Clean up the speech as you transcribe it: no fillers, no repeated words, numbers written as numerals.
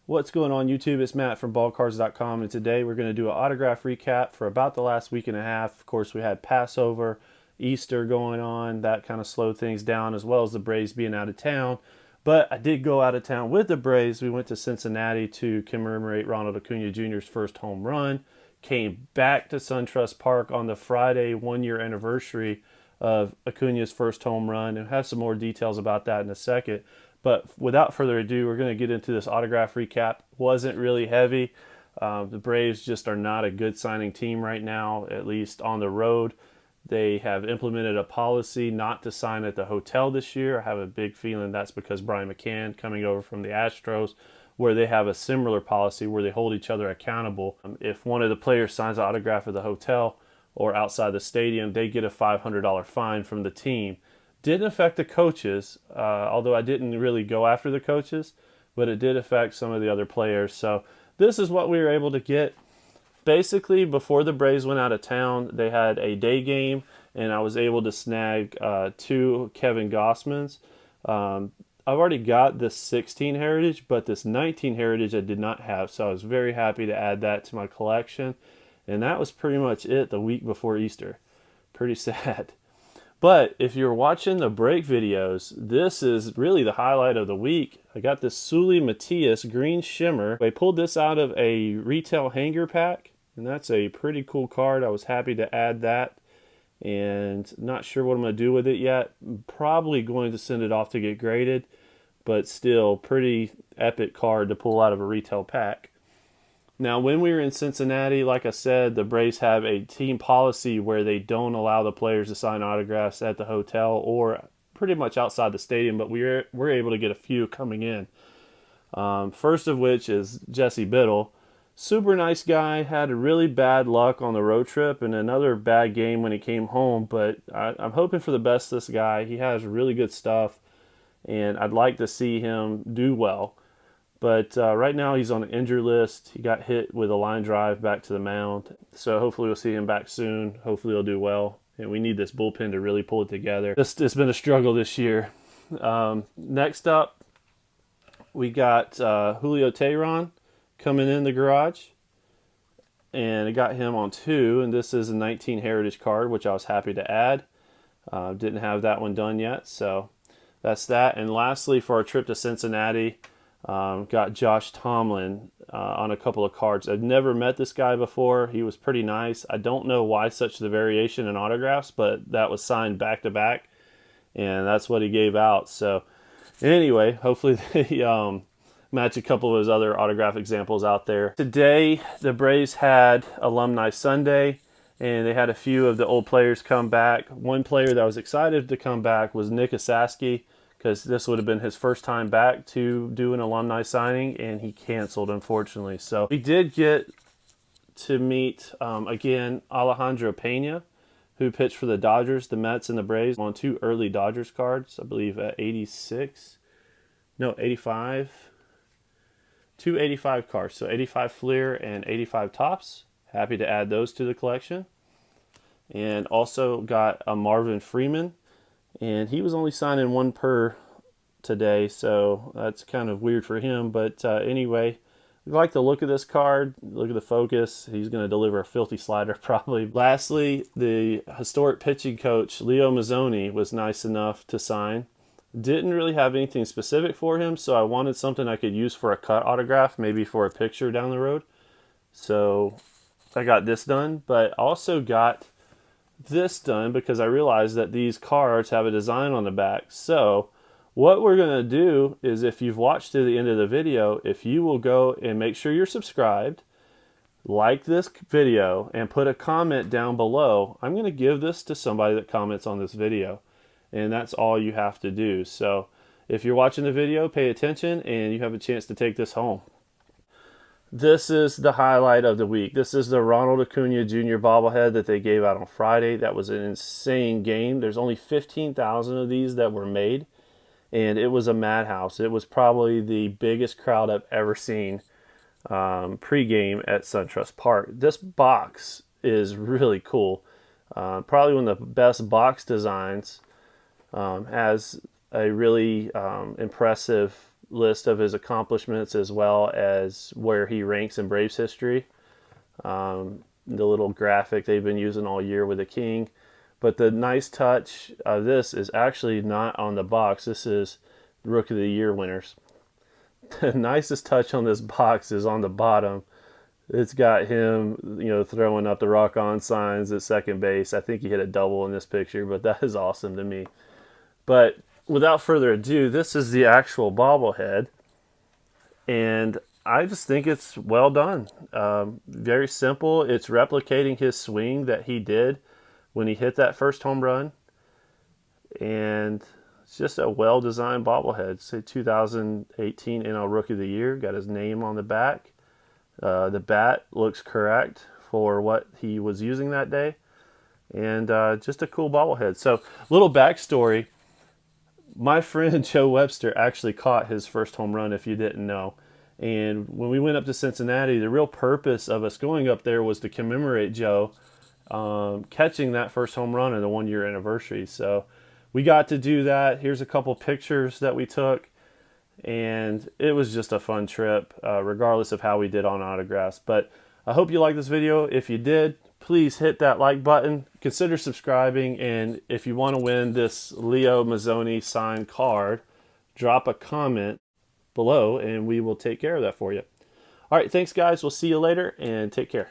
What's going on YouTube? It's Matt from ballcards.com, and today we're going to do an autograph recap for about the last week and a half. Of course, we had Passover, Easter going on. That kind of slowed things down, as well as the Braves being out of town. But I did go out of town with the Braves. We went to Cincinnati to commemorate Ronald Acuña Jr.'s first home run. Came back to SunTrust Park on the Friday one-year anniversary of Acuña's first home run, and have some more details about that in a second. But without further ado, we're going to get into this autograph recap. Wasn't really heavy. The Braves just are not a good signing team right now, at least on the road. They have implemented a policy not to sign at the hotel this year. I have a big feeling that's because Brian McCann coming over from the Astros, where they have a similar policy where they hold each other accountable. If one of the players signs an autograph at the hotel or outside the stadium, they get a $500 fine from the team. Didn't affect the coaches, although I didn't really go after the coaches, but it did affect some of the other players. So this is what we were able to get. Basically, before the Braves went out of town, they had a day game, and I was able to snag two Kevin Gossmans. I've already got this 16 Heritage, but this 19 Heritage I did not have, so I was very happy to add that to my collection. And that was pretty much it the week before Easter. Pretty sad. But if you're watching the break videos, this is really the highlight of the week. I got this Sully Matias Green Shimmer. I pulled this out of a retail hanger pack, and that's a pretty cool card. I was happy to add that, and not sure what I'm going to do with it yet. I'm probably going to send it off to get graded, but still pretty epic card to pull out of a retail pack. Now, when we were in Cincinnati, like I said, the Braves have a team policy where they don't allow the players to sign autographs at the hotel or pretty much outside the stadium, but we're able to get a few coming in. First of which is Jesse Biddle. Super nice guy, had really bad luck on the road trip and another bad game when he came home, but I'm hoping for the best of this guy. He has really good stuff, and I'd like to see him do well. But right now he's on the injury list. He got hit with a line drive back to the mound. So hopefully we'll see him back soon. Hopefully he'll do well. And we need this bullpen to really pull it together. It's been a struggle this year. Next up, we got Julio Teheran coming in the garage. And I got him on 2. And this is a 19 Heritage card, which I was happy to add. Didn't have that one done yet. So that's that. And lastly, for our trip to Cincinnati, got Josh Tomlin on a couple of cards. I've never met this guy before. He was pretty nice. I don't know why such the variation in autographs, but that was signed back to back, and that's what he gave out. So anyway, hopefully they match a couple of his other autograph examples out there. Today, the Braves had Alumni Sunday, and they had a few of the old players come back. One player that was excited to come back was Nick Asaski, because this would have been his first time back to do an alumni signing, and he canceled, unfortunately. So we did get to meet, again, Alejandro Pena, who pitched for the Dodgers, the Mets, and the Braves on 2 early Dodgers cards, I believe at 85. 2 85 cards, so 85 Fleer and 85 Tops. Happy to add those to the collection. And also got a Marvin Freeman, and he was only signing 1 per today, so that's kind of weird for him. But anyway, I like the look of this card. Look at the focus. He's going to deliver a filthy slider probably. Lastly, the historic pitching coach, Leo Mazzoni, was nice enough to sign. Didn't really have anything specific for him, so I wanted something I could use for a cut autograph, maybe for a picture down the road. So I got this done, but also got this done because I realized that these cards have a design on the back. So what we're going to do is, if you've watched to the end of the video, if you will go and make sure you're subscribed, like this video, and put a comment down below, I'm going to give this to somebody that comments on this video. And that's all you have to do. So if you're watching the video, pay attention, and you have a chance to take this home. This is the highlight of the week. This is the Ronald Acuña Jr. bobblehead that they gave out on Friday. That was an insane game. There's only 15,000 of these that were made, and it was a madhouse. It was probably the biggest crowd I've ever seen pre-game at SunTrust Park. This box is really cool. Probably one of the best box designs. Has a really impressive list of his accomplishments as well as where he ranks in Braves history. The little graphic they've been using all year with the king. But the nice touch of this is actually not on the box. This is Rookie of the Year winners. The nicest touch on this box is on the bottom. It's got him, throwing up the rock on signs at second base. I think he hit a double in this picture, but that is awesome to me. But without further ado, this is the actual bobblehead. And I just think it's well done. Very simple. It's replicating his swing that he did when he hit that first home run. And it's just a well-designed bobblehead. Say 2018 NL Rookie of the Year. Got his name on the back. The bat looks correct for what he was using that day. And just a cool bobblehead. So, little backstory. My friend Joe Webster actually caught his first home run, if you didn't know. And when we went up to Cincinnati, the real purpose of us going up there was to commemorate Joe catching that first home run in the 1-year anniversary. So we got to do that. Here's a couple pictures that we took. And it was just a fun trip, regardless of how we did on autographs. But I hope you liked this video. If you did, please hit that like button. Consider subscribing. And if you want to win this Leo Mazzoni signed card, drop a comment below and we will take care of that for you. All right, thanks guys. We'll see you later and take care.